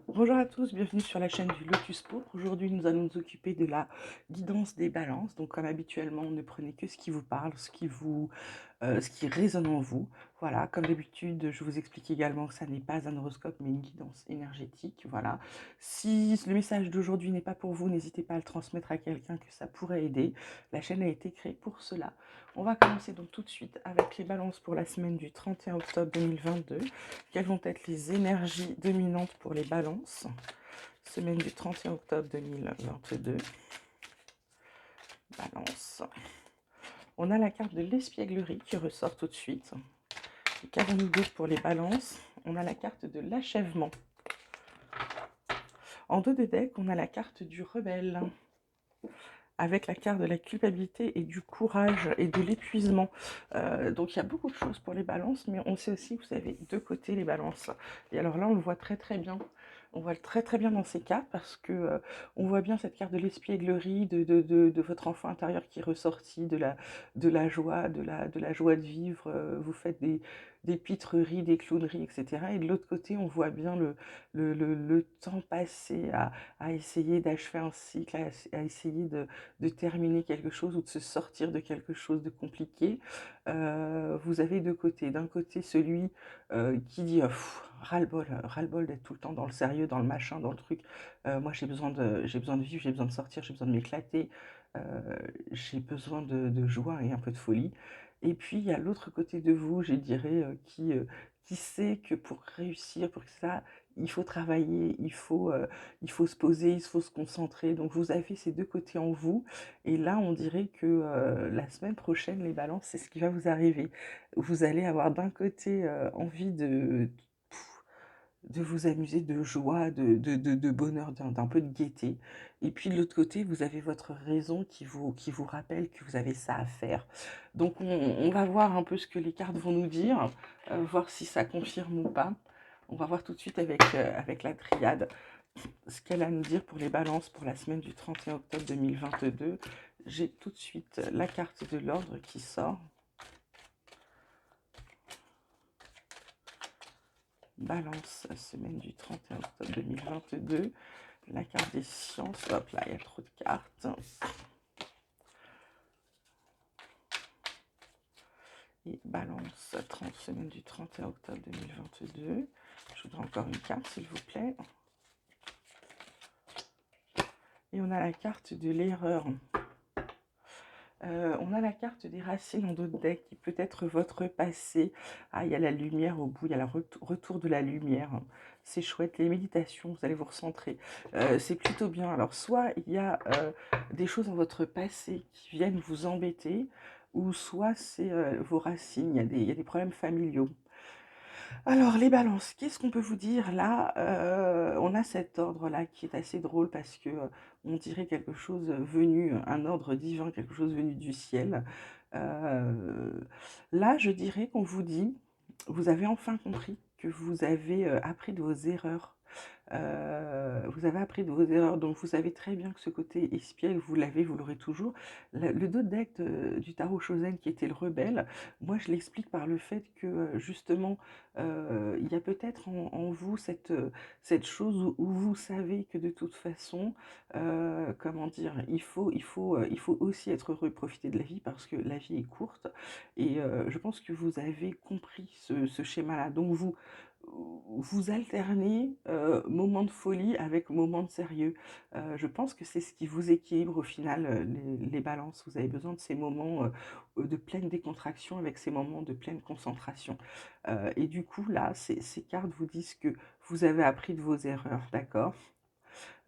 Bonjour à tous, bienvenue sur la chaîne du Lotus Pourpre. Aujourd'hui, nous allons nous occuper de la guidance des balances. Donc, comme habituellement, ne prenez que ce qui vous parle, ce qui résonne en vous. Voilà, comme d'habitude, je vous explique également que ça n'est pas un horoscope, mais une guidance énergétique. Voilà. Si le message d'aujourd'hui n'est pas pour vous, n'hésitez pas à le transmettre à quelqu'un que ça pourrait aider. La chaîne a été créée pour cela. On va commencer donc tout de suite avec les balances pour la semaine du 31 octobre 2022. Quelles vont être les énergies dominantes pour les balances? Semaine du 31 octobre 2022. Balance. On a la carte de l'espièglerie qui ressort tout de suite. Qu'avons-nous d'autre pour les balances? On a la carte de l'achèvement. En dos de deck, on a la carte du rebelle, avec la carte de la culpabilité et du courage et de l'épuisement. Donc il y a beaucoup de choses pour les balances, mais on sait aussi que vous avez deux côtés les balances. Et alors là, on le voit très très bien. On voit très très bien dans ces cartes parce que on voit bien cette carte de l'espièglerie, de votre enfant intérieur qui est ressorti, de la joie, de la joie de vivre. Vous faites des pitreries, des clowneries, etc. Et de l'autre côté, on voit bien le temps passé à essayer d'achever un cycle, à essayer de terminer quelque chose ou de se sortir de quelque chose de compliqué. Vous avez deux côtés. D'un côté, celui qui dit ras-le-bol d'être tout le temps dans le sérieux, dans le machin, dans le truc. Moi, j'ai besoin de vivre, j'ai besoin de sortir, j'ai besoin de m'éclater, euh, j'ai besoin de joie et un peu de folie. Et puis, il y a l'autre côté de vous, je dirais, qui sait que pour réussir, pour que ça, il faut travailler, il faut se poser, il faut se concentrer. Donc vous avez ces deux côtés en vous. Et là, on dirait que la semaine prochaine, les balances, c'est ce qui va vous arriver. Vous allez avoir d'un côté envie de vous amuser, de joie, de bonheur, d'un peu de gaieté. Et puis de l'autre côté, vous avez votre raison qui vous rappelle que vous avez ça à faire. Donc on va voir un peu ce que les cartes vont nous dire, voir si ça confirme ou pas. On va voir tout de suite avec la triade ce qu'elle a à nous dire pour les balances pour la semaine du 31 octobre 2022. J'ai tout de suite la carte de l'ordre qui sort. Balance, semaine du 31 octobre 2022. La carte des sciences. Hop là, il y a trop de cartes. Et balance, 30 semaines du 31 octobre 2022. Je voudrais encore une carte, s'il vous plaît. Et on a la carte de l'erreur. On a la carte des racines en dos de deck qui peut être votre passé. Ah, il y a la lumière au bout, il y a le retour de la lumière. C'est chouette, les méditations, vous allez vous recentrer. C'est plutôt bien. Alors, soit il y a des choses dans votre passé qui viennent vous embêter, ou soit c'est vos racines, il y a des problèmes familiaux. Alors, les balances, qu'est-ce qu'on peut vous dire là? On a cet ordre-là qui est assez drôle parce que on dirait quelque chose venu, un ordre divin, quelque chose venu du ciel. Euh, Là, je dirais qu'on vous dit, vous avez enfin compris que vous avez appris de vos erreurs. Vous avez appris de vos erreurs, donc vous savez très bien que ce côté espiègle, vous l'avez, vous l'aurez toujours. Le dos de deck du tarot Chosen qui était le rebelle, moi je l'explique par le fait que justement, il y a peut-être en vous cette chose où vous savez que de toute façon, comment dire, il faut aussi être heureux et profiter de la vie parce que la vie est courte. Et je pense que vous avez compris ce schéma-là. Donc vous alternez moments de folie avec moments de sérieux. Je pense que c'est ce qui vous équilibre au final, les balances. Vous avez besoin de ces moments de pleine décontraction avec ces moments de pleine concentration. Et du coup, là, ces cartes vous disent que vous avez appris de vos erreurs, d'accord?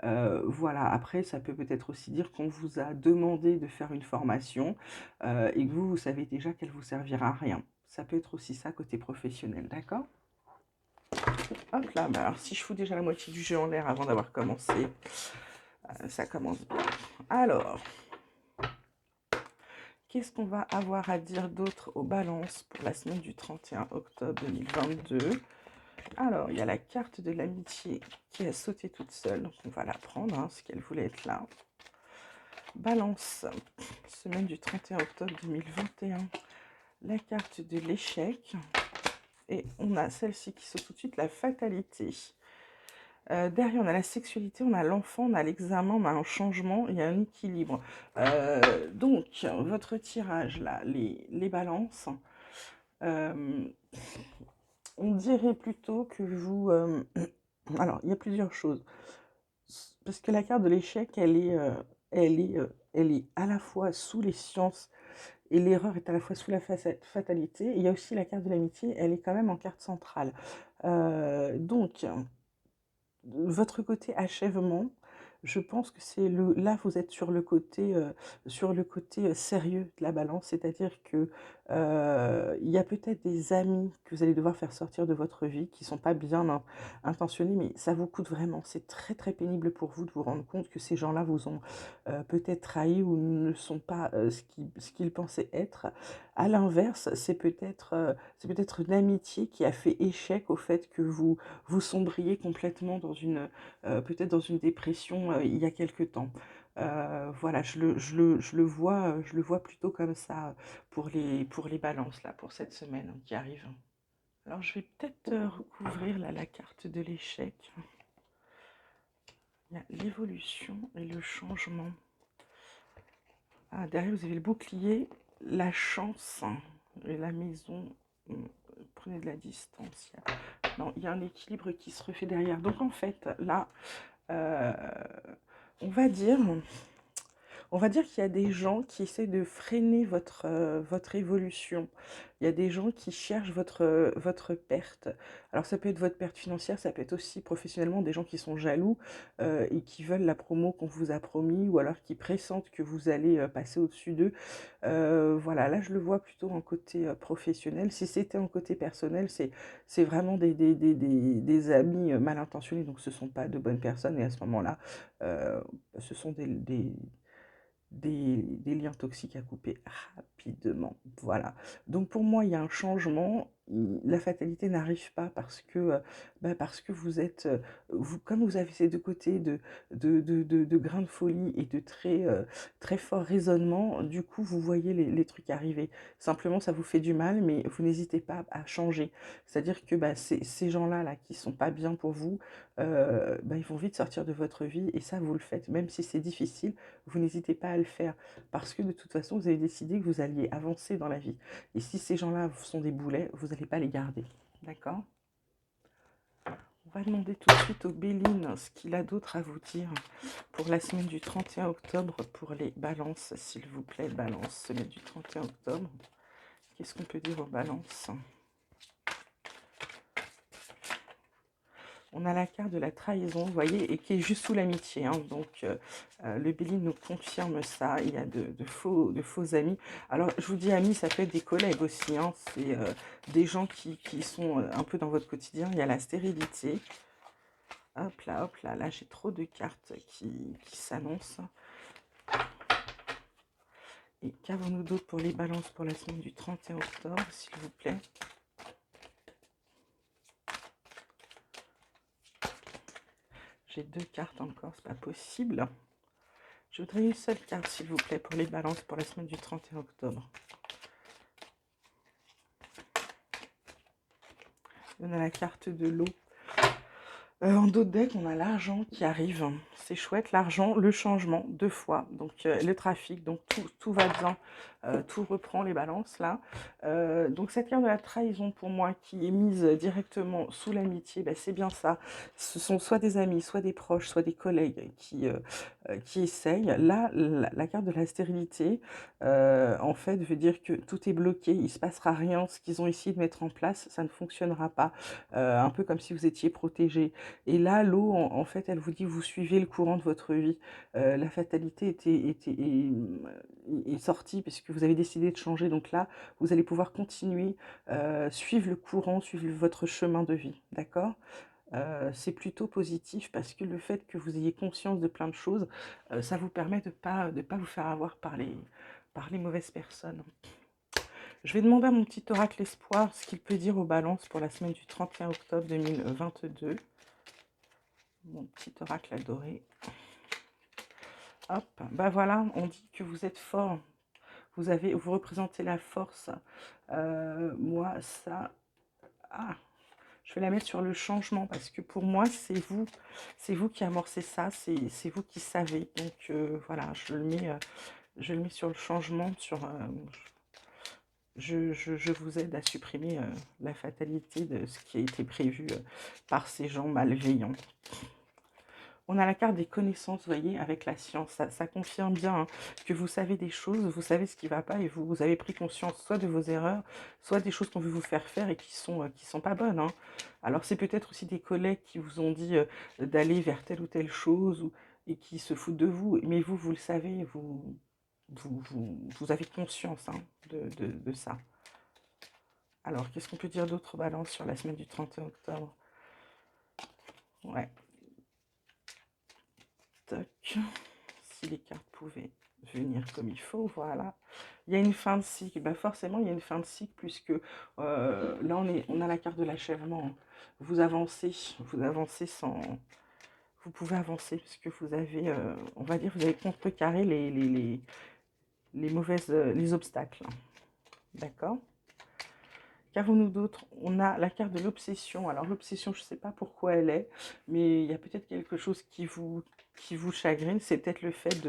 Voilà, après, ça peut peut-être aussi dire qu'on vous a demandé de faire une formation et que vous savez déjà qu'elle vous servira à rien. Ça peut être aussi ça côté professionnel, d'accord? Hop là, bah alors si je fous déjà la moitié du jeu en l'air avant d'avoir commencé, ça commence bien. Alors, qu'est-ce qu'on va avoir à dire d'autre aux balances pour la semaine du 31 octobre 2022? Alors, il y a la carte de l'amitié qui a sauté toute seule, donc on va la prendre, hein, parce qu'elle voulait être là. Balance, semaine du 31 octobre 2021, la carte de l'échec, et on a celle-ci qui saute tout de suite, la fatalité. Derrière, on a la sexualité, on a l'enfant, on a l'examen, on a un changement et un équilibre. Donc, votre tirage, là, les balances, euh, on dirait plutôt que vous... alors, il y a plusieurs choses. Parce que la carte de l'échec, elle est à la fois sous les sciences et l'erreur est à la fois sous la fatalité. Il y a aussi la carte de l'amitié, elle est quand même en carte centrale. Donc, votre côté achèvement, je pense que c'est là vous êtes sur le côté sérieux de la balance, c'est-à-dire que il y a peut-être des amis que vous allez devoir faire sortir de votre vie qui sont pas bien intentionnés, mais ça vous coûte vraiment. C'est très très pénible pour vous de vous rendre compte que ces gens-là vous ont peut-être trahi ou ne sont pas ce qu'ils pensaient être. À l'inverse, c'est peut-être une amitié qui a fait échec au fait que vous sombriez complètement dans peut-être dans une dépression il y a quelque temps. Voilà, je le vois plutôt comme ça pour les balances, là, pour cette semaine qui arrive. Alors, je vais peut-être recouvrir là, la carte de l'échec. Il y a l'évolution et le changement. Ah, derrière, vous avez le bouclier, la chance et la maison. Prenez de la distance. Non, il y a un équilibre qui se refait derrière. Donc, en fait, là, euh, on va dire, qu'il y a des gens qui essaient de freiner votre évolution. Il y a des gens qui cherchent votre perte. Alors ça peut être votre perte financière, ça peut être aussi professionnellement des gens qui sont jaloux et qui veulent la promo qu'on vous a promis ou alors qui pressentent que vous allez passer au-dessus d'eux. Voilà, là je le vois plutôt en côté professionnel. Si c'était en côté personnel, c'est vraiment des amis mal intentionnés, donc ce ne sont pas de bonnes personnes et à ce moment-là, ce sont des liens toxiques à couper rapidement. Voilà. Donc pour moi, il y a un changement. La fatalité n'arrive pas parce que vous êtes, comme vous avez ces deux côtés de grains de folie et de très fort raisonnement, du coup, vous voyez les trucs arriver. Simplement, ça vous fait du mal, mais vous n'hésitez pas à changer. C'est-à-dire que ces gens-là là, qui sont pas bien pour vous, ils vont vite sortir de votre vie et ça, vous le faites. Même si c'est difficile, vous n'hésitez pas à le faire parce que de toute façon, vous avez décidé que vous alliez avancer dans la vie. Et si ces gens-là sont des boulets, vous n'allez pas les garder. D'accord? On va demander tout de suite au Béline ce qu'il a d'autre à vous dire pour la semaine du 31 octobre pour les balances, s'il vous plaît. Balance, semaine du 31 octobre. Qu'est-ce qu'on peut dire aux balances? On a la carte de la trahison, vous voyez, et qui est juste sous l'amitié. Hein. Donc, le Béline nous confirme ça. Il y a de faux amis. Alors, je vous dis amis, ça peut être des collègues aussi. Hein. C'est des gens qui sont un peu dans votre quotidien. Il y a la stérilité. Hop là, là, j'ai trop de cartes qui s'annoncent. Et qu'avons-nous d'autre pour les balances pour la semaine du 31 octobre, s'il vous plaît? J'ai deux cartes encore, c'est pas possible. Je voudrais une seule carte, s'il vous plaît, pour les balances pour la semaine du 31 octobre. On a la carte de l'eau. En dos de deck, on a l'argent qui arrive. C'est chouette, l'argent, le changement, deux fois. Donc, le trafic, donc tout va bien. Tout reprend les balances, là. Donc, cette carte de la trahison, pour moi, qui est mise directement sous l'amitié, c'est bien ça. Ce sont soit des amis, soit des proches, soit des collègues qui essayent. Là, la carte de la stérilité, en fait, veut dire que tout est bloqué. Il ne se passera rien. Ce qu'ils ont essayé de mettre en place, ça ne fonctionnera pas. Un peu comme si vous étiez protégé. Et là, l'eau, en fait, elle vous dit, vous suivez le courant de votre vie. La fatalité est sortie puisque vous avez décidé de changer. Donc là, vous allez pouvoir continuer, suivre le courant, suivre votre chemin de vie. D'accord? C'est plutôt positif parce que le fait que vous ayez conscience de plein de choses, ça vous permet de pas vous faire avoir par les mauvaises personnes. Je vais demander à mon petit oracle espoir ce qu'il peut dire aux balances pour la semaine du 31 octobre 2022. Mon petit oracle adoré. Hop, bah voilà, on dit que vous êtes fort. Vous représentez la force. Moi, ça... Ah, Je vais la mettre sur le changement parce que pour moi, c'est vous qui amorcez ça, c'est vous qui savez. Donc voilà, je le mets sur le changement, je vous aide à supprimer la fatalité de ce qui a été prévu par ces gens malveillants. On a la carte des connaissances, vous voyez, avec la science. Ça confirme bien hein, que vous savez des choses, vous savez ce qui ne va pas et vous avez pris conscience soit de vos erreurs, soit des choses qu'on veut vous faire faire et qui sont pas bonnes. Hein. Alors c'est peut-être aussi des collègues qui vous ont dit d'aller vers telle ou telle chose et qui se foutent de vous. Mais vous, vous le savez, vous avez conscience hein, de ça. Alors, qu'est-ce qu'on peut dire d'autre, Balance, sur la semaine du 31 octobre? Ouais. Toc. Si les cartes pouvaient venir comme il faut, voilà. Il y a une fin de cycle. Bah forcément, il y a une fin de cycle puisque là, on a la carte de l'achèvement. Vous avancez sans... Vous pouvez avancer puisque vous avez, on va dire, vous avez contrecarré les mauvaises, les obstacles. D'accord? Qu'avons-nous d'autre? On a la carte de l'obsession. Alors l'obsession, je ne sais pas pourquoi elle est, mais il y a peut-être quelque chose qui vous chagrine. C'est peut-être le fait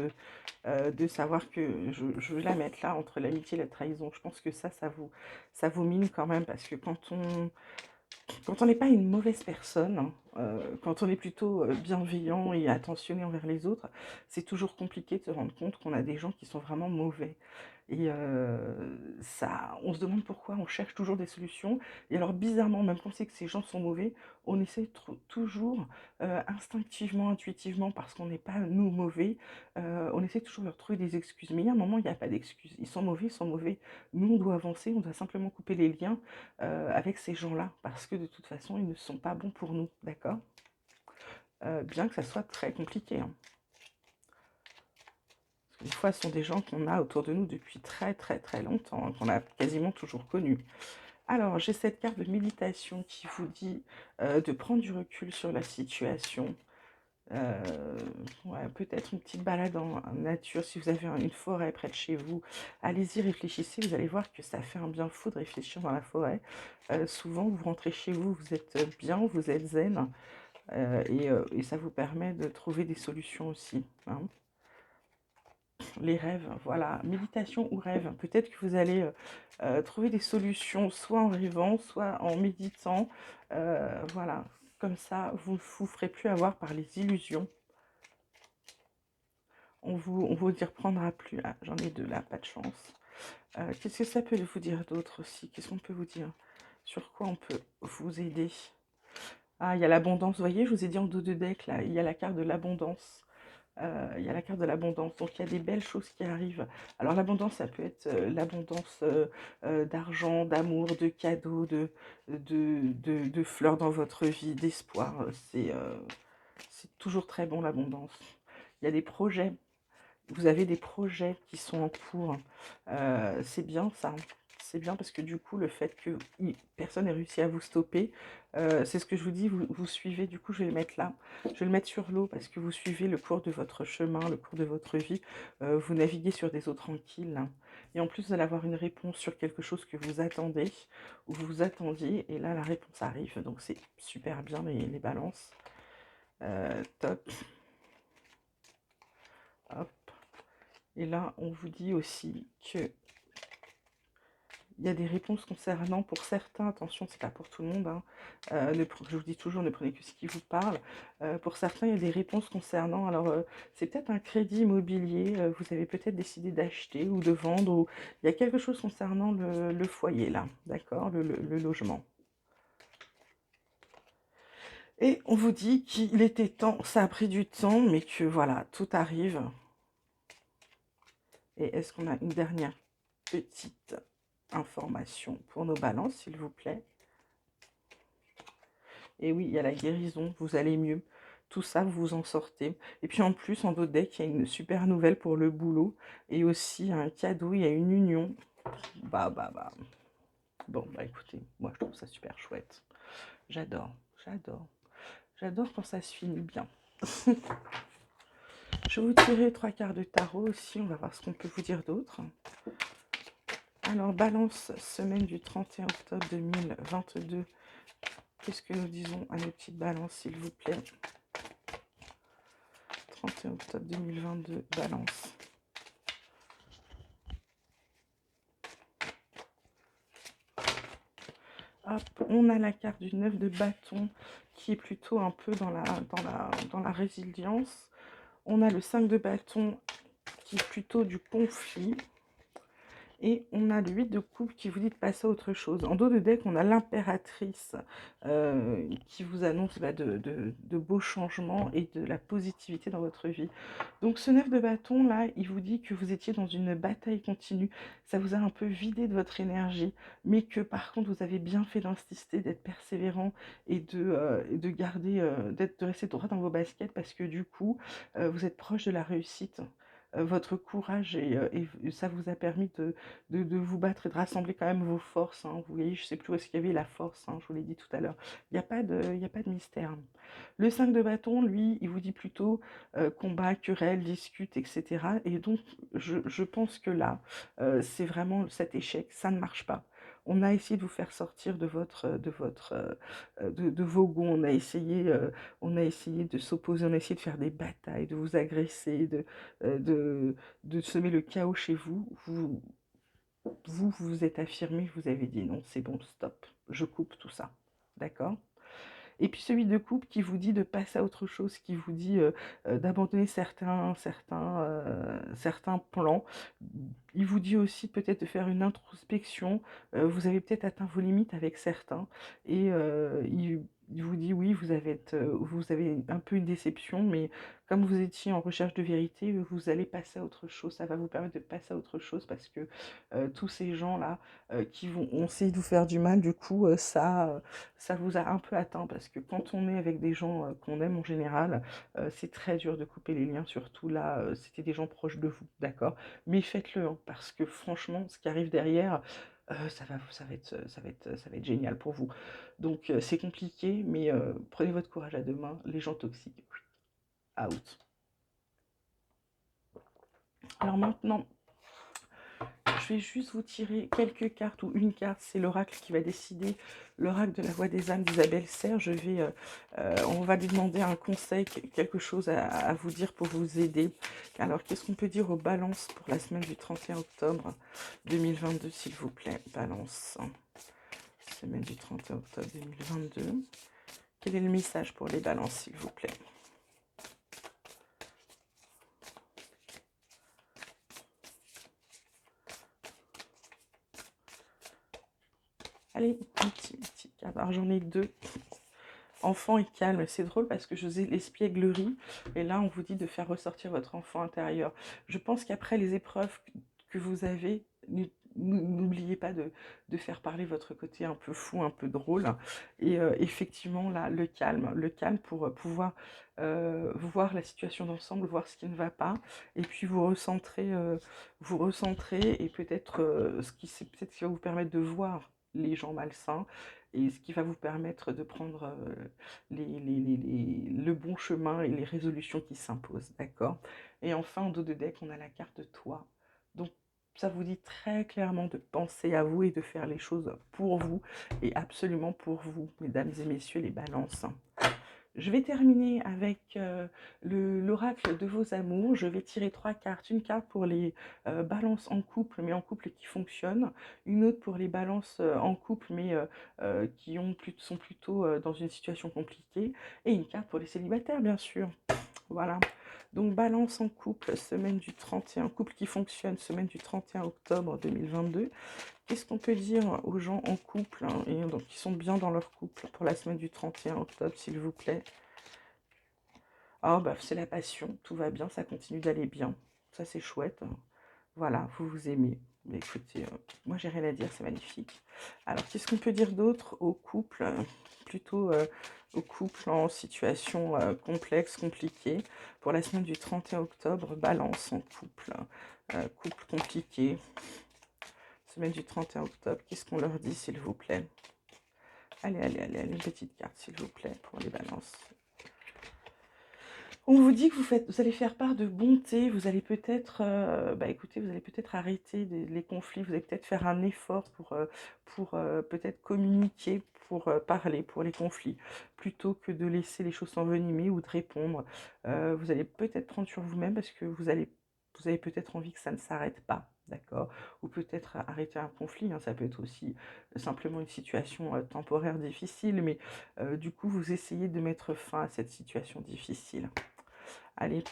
de savoir que, je vais la mettre là, entre l'amitié et la trahison. Je pense que ça vous mine quand même, parce que quand on n'est pas une mauvaise personne, hein, quand on est plutôt bienveillant et attentionné envers les autres, c'est toujours compliqué de se rendre compte qu'on a des gens qui sont vraiment mauvais. Et ça, on se demande pourquoi, on cherche toujours des solutions. Et alors bizarrement, même quand on sait que ces gens sont mauvais, on essaie toujours, instinctivement, intuitivement, parce qu'on n'est pas nous mauvais, on essaie toujours de leur trouver des excuses. Mais il y a un moment, il n'y a pas d'excuses. Ils sont mauvais, ils sont mauvais. Nous, on doit avancer, on doit simplement couper les liens avec ces gens-là, parce que de toute façon, ils ne sont pas bons pour nous, d'accord? Bien que ça soit très compliqué. Hein. Des fois, ce sont des gens qu'on a autour de nous depuis très très très longtemps, hein, qu'on a quasiment toujours connus. Alors, j'ai cette carte de méditation qui vous dit de prendre du recul sur la situation. Ouais, peut-être une petite balade en nature, si vous avez une forêt près de chez vous, allez-y, réfléchissez, vous allez voir que ça fait un bien fou de réfléchir dans la forêt. Souvent, vous rentrez chez vous, vous êtes bien, vous êtes zen, et ça vous permet de trouver des solutions aussi. Hein. Les rêves, voilà, méditation ou rêve. Peut-être que vous allez trouver des solutions soit en rêvant, soit en méditant. Voilà, comme ça, vous ne vous ferez plus avoir par les illusions. On vous y reprendra plus. Ah, j'en ai deux là, pas de chance. Qu'est-ce que ça peut vous dire d'autre aussi? Qu'est-ce qu'on peut vous dire? Sur quoi on peut vous aider? Ah, il y a l'abondance. Vous voyez, je vous ai dit en dos de deck, là, il y a la carte de l'abondance. Il y a la carte de l'abondance. Donc, il y a des belles choses qui arrivent. Alors, l'abondance, ça peut être l'abondance d'argent, d'amour, de cadeaux, de fleurs dans votre vie, d'espoir. C'est toujours très bon, l'abondance. Il y a des projets. Vous avez des projets qui sont en cours. C'est bien ça. C'est bien parce que du coup, le fait que personne n'ait réussi à vous stopper, c'est ce que je vous dis, vous suivez. Du coup, je vais le mettre là. Je vais le mettre sur l'eau parce que vous suivez le cours de votre chemin, le cours de votre vie. Vous naviguez sur des eaux tranquilles. Hein. Et en plus, vous allez avoir une réponse sur quelque chose que vous attendez ou vous attendiez. Et là, la réponse arrive. Donc, c'est super bien les balances. Top. Hop. Et là, on vous dit aussi que il y a des réponses concernant, pour certains, attention, c'est pas pour tout le monde, hein, je vous dis toujours, ne prenez que ce qui vous parle. Pour certains, il y a des réponses concernant, alors c'est peut-être un crédit immobilier, vous avez peut-être décidé d'acheter ou de vendre, ou il y a quelque chose concernant le foyer, là, d'accord, le logement. Et on vous dit qu'il était temps, ça a pris du temps, mais que voilà, tout arrive. Et est-ce qu'on a une dernière petite information pour nos balances, s'il vous plaît? Et oui, il y a la guérison, vous allez mieux. Tout ça, vous vous en sortez. Et puis en plus, en dos de deck, il y a une super nouvelle pour le boulot. Et aussi un cadeau, il y a une union. Bah. Bon, bah écoutez, moi je trouve ça super chouette. J'adore, j'adore. J'adore quand ça se finit bien. Je vais vous tirer 3 quarts de tarot aussi, on va voir ce qu'on peut vous dire d'autre. Alors, balance, semaine du 31 octobre 2022. qu'est-ce que nous disons à nos petites balances, s'il vous plaît? 31 octobre 2022, balance. Hop, on a la carte du 9 de bâton qui est plutôt un peu dans la résilience. On a le 5 de bâton qui est plutôt du conflit. Et on a le 8 de coupe qui vous dit de passer à autre chose. En dos de deck, on a l'impératrice qui vous annonce de beaux changements et de la positivité dans votre vie. Donc ce 9 de bâton, là, il vous dit que vous étiez dans une bataille continue. Ça vous a un peu vidé de votre énergie, mais que par contre, vous avez bien fait d'insister, d'être persévérant et de garder, de rester droit dans vos baskets parce que du coup, vous êtes proche de la réussite. Votre courage et ça vous a permis de vous battre et de rassembler quand même vos forces. Hein. Vous voyez, je ne sais plus où est-ce qu'il y avait la force, hein, je vous l'ai dit tout à l'heure. Il n'y a pas de mystère. Le 5 de bâton, lui, il vous dit plutôt combat, querelle, discute, etc. Et donc, je pense que là, c'est vraiment cet échec, ça ne marche pas. On a essayé de vous faire sortir de vos gonds. On a essayé de s'opposer, on a essayé de faire des batailles, de vous agresser, de semer le chaos chez vous. Vous vous êtes affirmé, vous avez dit non, c'est bon, stop, je coupe tout ça. D'accord? Et puis celui de coupe qui vous dit de passer à autre chose, qui vous dit d'abandonner certains plans. Il vous dit aussi peut-être de faire une introspection. Vous avez peut-être atteint vos limites avec certains. Et il vous dit oui, vous avez un peu une déception, mais comme vous étiez en recherche de vérité, vous allez passer à autre chose. Ça va vous permettre de passer à autre chose parce que tous ces gens-là qui ont essayé de vous faire du mal, du coup, ça vous a un peu atteint parce que quand on est avec des gens qu'on aime en général, c'est très dur de couper les liens, surtout là, c'était des gens proches de vous, d'accord? Mais faites-le, hein, parce que franchement, ce qui arrive derrière, ça va être génial pour vous. Donc c'est compliqué, mais prenez votre courage à deux mains, les gens toxiques, out. Alors maintenant, je vais juste vous tirer quelques cartes ou une carte, c'est l'oracle qui va décider, l'oracle de la voix des âmes d'Isabelle Serre. On va lui demander un conseil, quelque chose à vous dire pour vous aider. Alors, qu'est-ce qu'on peut dire aux balances pour la semaine du 31 octobre 2022, s'il vous plaît? Balance, semaine du 31 octobre 2022. Quel est le message pour les balances, s'il vous plaît? Allez, un petit carte. Alors, j'en ai deux. Enfant et calme, c'est drôle parce que je faisais l'espièglerie et là on vous dit de faire ressortir votre enfant intérieur. Je pense qu'après les épreuves que vous avez, n'oubliez pas de faire parler votre côté un peu fou, un peu drôle. Et effectivement là, le calme pour pouvoir voir la situation d'ensemble, voir ce qui ne va pas, et puis vous recentrer et peut-être peut-être ce qui va vous permettre de voir les gens malsains et ce qui va vous permettre de prendre le bon chemin et les résolutions qui s'imposent, d'accord? Et enfin, en dos de deck, on a la carte toi. Donc, ça vous dit très clairement de penser à vous et de faire les choses pour vous et absolument pour vous, mesdames et messieurs les balances. Je vais terminer avec l'oracle de vos amours. Je vais tirer trois cartes. Une carte pour les balances en couple, mais en couple qui fonctionne. Une autre pour les balances en couple, mais qui sont plutôt dans une situation compliquée. Et une carte pour les célibataires, bien sûr. Voilà. Donc, balance en couple, semaine du 31, couple qui fonctionne, semaine du 31 octobre 2022. Qu'est-ce qu'on peut dire aux gens en couple hein, et donc qui sont bien dans leur couple pour la semaine du 31 octobre, s'il vous plaît? Ah, bah, c'est la passion, tout va bien, ça continue d'aller bien. Ça, c'est chouette. Voilà, vous vous aimez. Mais écoutez, moi, j'ai rien à dire, c'est magnifique. Alors, qu'est-ce qu'on peut dire d'autre au couple plutôt au couple en situation complexe, compliquée. Pour la semaine du 31 octobre, balance en couple. Couple compliqué. Semaine du 31 octobre, qu'est-ce qu'on leur dit, s'il vous plaît? Allez, allez, allez, allez, une petite carte, s'il vous plaît, pour les balances. On vous dit que vous allez faire part de bonté, vous allez peut-être, bah, écoutez, vous allez peut-être arrêter les conflits, vous allez peut-être faire un effort pour peut-être communiquer, pour parler, pour les conflits, plutôt que de laisser les choses s'envenimer ou de répondre. Vous allez peut-être prendre sur vous-même parce que vous avez peut-être envie que ça ne s'arrête pas, d'accord? Ou peut-être arrêter un conflit, hein, ça peut être aussi simplement une situation temporaire difficile, mais du coup, vous essayez de mettre fin à cette situation difficile. Allez,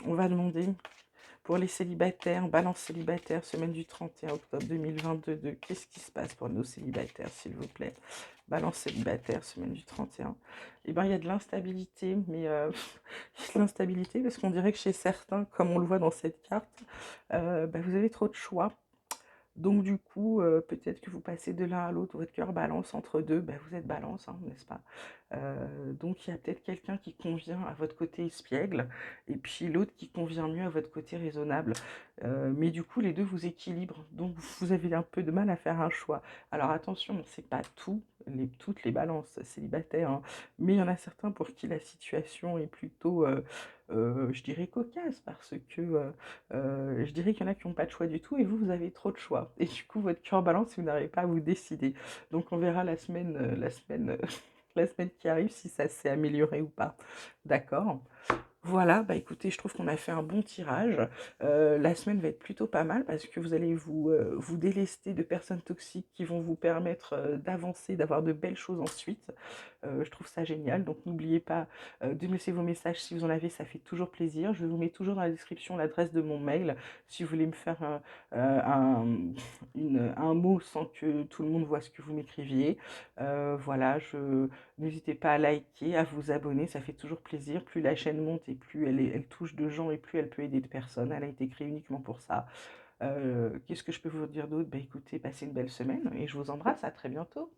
on va demander pour les célibataires, balance célibataire, semaine du 31 octobre 2022. Qu'est-ce qui se passe pour nos célibataires, s'il vous plaît? Balance célibataire, semaine du 31. Eh bien, il y a de l'instabilité, mais de l'instabilité parce qu'on dirait que chez certains, comme on le voit dans cette carte, bah, vous avez trop de choix. Donc du coup, peut-être que vous passez de l'un à l'autre, votre cœur balance entre 2, bah, vous êtes balance, hein, n'est-ce pas? Donc il y a peut-être quelqu'un qui convient à votre côté espiègle et puis l'autre qui convient mieux à votre côté raisonnable. Mais du coup, les 2 vous équilibrent, donc vous avez un peu de mal à faire un choix. Alors attention, c'est pas toutes les balances célibataires, hein, mais il y en a certains pour qui la situation est plutôt, je dirais cocasse parce que, je dirais qu'il y en a qui n'ont pas de choix du tout et vous, vous avez trop de choix. Et du coup, votre cœur balance et vous n'arrivez pas à vous décider. Donc on verra la semaine qui arrive si ça s'est amélioré ou pas. D'accord? Voilà, bah écoutez, je trouve qu'on a fait un bon tirage. La semaine va être plutôt pas mal parce que vous allez vous délester de personnes toxiques qui vont vous permettre d'avancer, d'avoir de belles choses ensuite. Je trouve ça génial. Donc n'oubliez pas de me laisser vos messages si vous en avez, ça fait toujours plaisir. Je vous mets toujours dans la description l'adresse de mon mail si vous voulez me faire un mot sans que tout le monde voit ce que vous m'écriviez. Voilà, n'hésitez pas à liker, à vous abonner, ça fait toujours plaisir. Plus la chaîne monte et plus elle touche de gens et plus elle peut aider de personnes. Elle a été créée uniquement pour ça. Qu'est-ce que je peux vous dire d'autre? Bah écoutez, passez une belle semaine et je vous embrasse, à très bientôt.